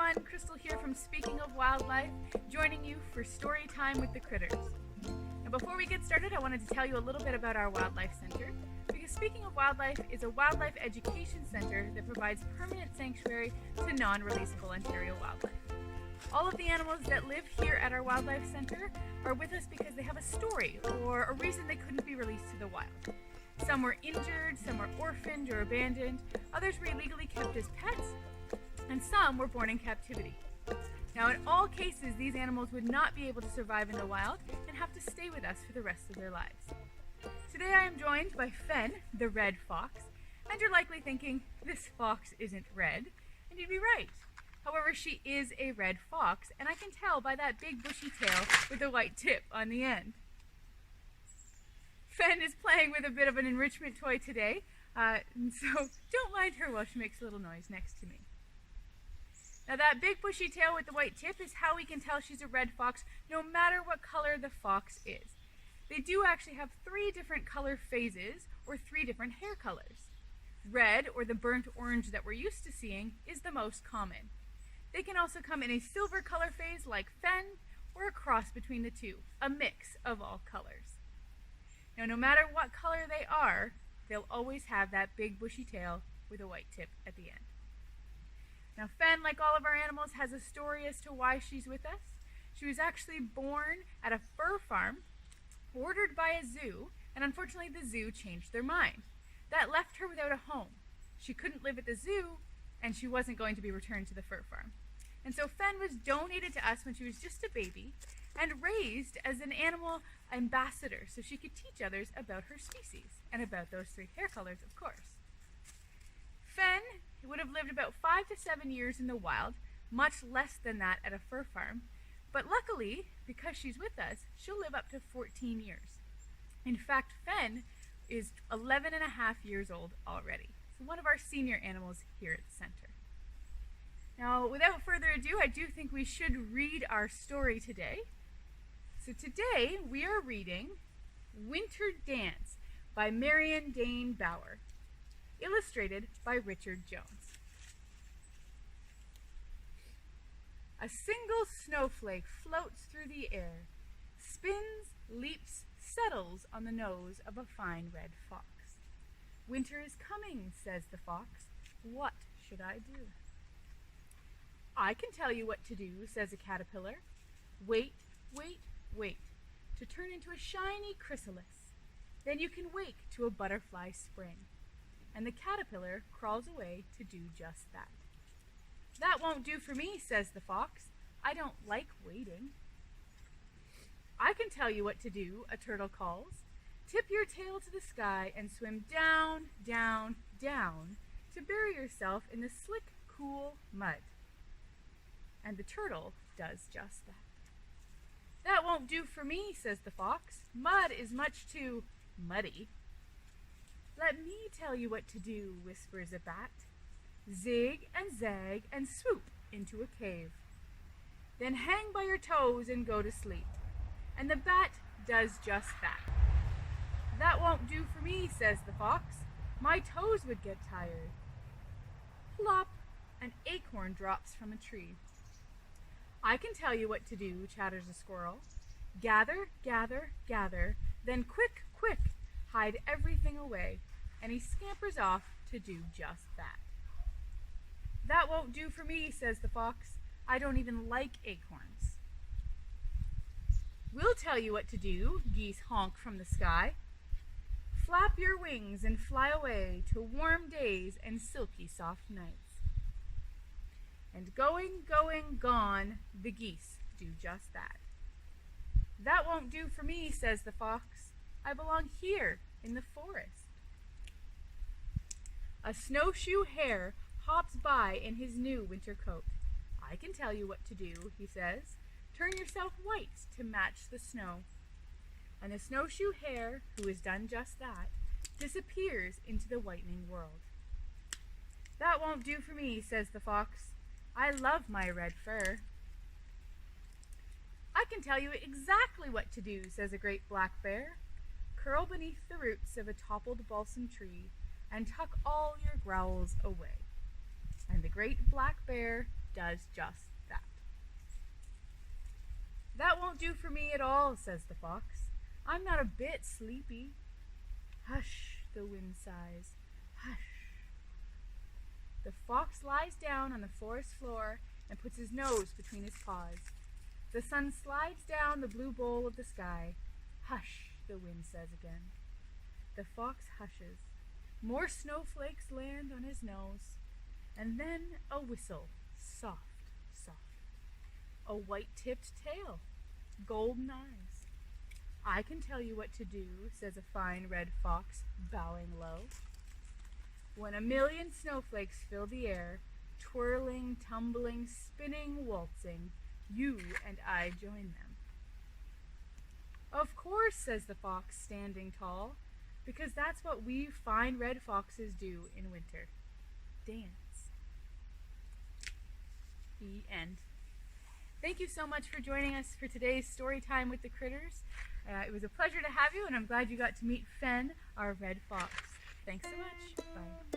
everyone, Crystal here from Speaking of Wildlife, joining you for Storytime with the Critters. Now before we get started, I wanted to tell you a little bit about our Wildlife Center, because Speaking of Wildlife is a wildlife education center that provides permanent sanctuary to non-releasable Ontario wildlife. All of the animals that live here at our Wildlife Center are with us because they have a story or a reason they couldn't be released to the wild. Some were injured, some were orphaned or abandoned, others were illegally kept as pets, and some were born in captivity. Now, in all cases, these animals would not be able to survive in the wild and have to stay with us for the rest of their lives. Today I am joined by Fenn, the red fox, and you're likely thinking, this fox isn't red, and you'd be right. However, she is a red fox, and I can tell by that big bushy tail with a white tip on the end. Fenn is playing with a bit of an enrichment toy today, so don't mind her while she makes a little noise next to me. Now that big bushy tail with the white tip is how we can tell she's a red fox no matter what color the fox is. They do actually have 3 different color phases, or 3 different hair colors. Red, or the burnt orange that we're used to seeing, is the most common. They can also come in a silver color phase like Fenn, or a cross between the two, a mix of all colors. Now no matter what color they are, they'll always have that big bushy tail with a white tip at the end. Now Fenn, like all of our animals, has a story as to why she's with us. She was actually born at a fur farm, ordered by a zoo, and unfortunately the zoo changed their mind. That left her without a home. She couldn't live at the zoo, and she wasn't going to be returned to the fur farm. And so Fenn was donated to us when she was just a baby, and raised as an animal ambassador so she could teach others about her species, and about those 3 hair colors, of course. Fenn would have lived about 5 to 7 years in the wild, much less than that at a fur farm, but luckily, because she's with us, she'll live up to 14 years. In fact, Fenn is 11 and a half years old already, so one of our senior animals here at the center. Now, without further ado, I do think we should read our story today. So today we are reading Winter Dance by Marion Dane Bauer, illustrated by Richard Jones. A single snowflake floats through the air, spins, leaps, settles on the nose of a fine red fox. Winter is coming, says the fox. What should I do? I can tell you what to do, says a caterpillar. Wait, wait, wait, to turn into a shiny chrysalis. Then you can wake to a butterfly spring. And the caterpillar crawls away to do just that. That won't do for me, says the fox. I don't like waiting. I can tell you what to do, a turtle calls. Tip your tail to the sky and swim down, down, down to bury yourself in the slick, cool mud. And the turtle does just that. That won't do for me, says the fox. Mud is much too muddy. Let me tell you what to do, whispers a bat. Zig and zag and swoop into a cave. Then hang by your toes and go to sleep. And the bat does just that. That won't do for me, says the fox. My toes would get tired. Plop, an acorn drops from a tree. I can tell you what to do, chatters a squirrel. Gather, gather, gather, then quick, quick, hide everything away. And he scampers off to do just that. That won't do for me, says the fox. I don't even like acorns. We'll tell you what to do, geese honk from the sky. Flap your wings and fly away to warm days and silky soft nights. And going, going, gone, the geese do just that. That won't do for me, says the fox. I belong here in the forest. A snowshoe hare hops by in his new winter coat. I can tell you what to do, he says. Turn yourself white to match the snow. And the snowshoe hare, who has done just that, disappears into the whitening world. That won't do for me, says the fox. I love my red fur. I can tell you exactly what to do, says a great black bear. Curl beneath the roots of a toppled balsam tree and tuck all your growls away. And the great black bear does just that. That won't do for me at all, says the fox. I'm not a bit sleepy. Hush, the wind sighs. Hush. The fox lies down on the forest floor and puts his nose between his paws. The sun slides down the blue bowl of the sky. Hush, the wind says again. The fox hushes. More snowflakes land on his nose. And then a whistle, soft, soft. A white-tipped tail, golden eyes. I can tell you what to do, says a fine red fox, bowing low. When 1,000,000 snowflakes fill the air, twirling, tumbling, spinning, waltzing, you and I join them. Of course, says the fox, standing tall, because that's what we fine red foxes do in winter. Dance. The end. Thank you so much for joining us for today's story time with the critters. It was a pleasure to have you, and I'm glad you got to meet Fenn, our red fox. Thanks so much. Bye.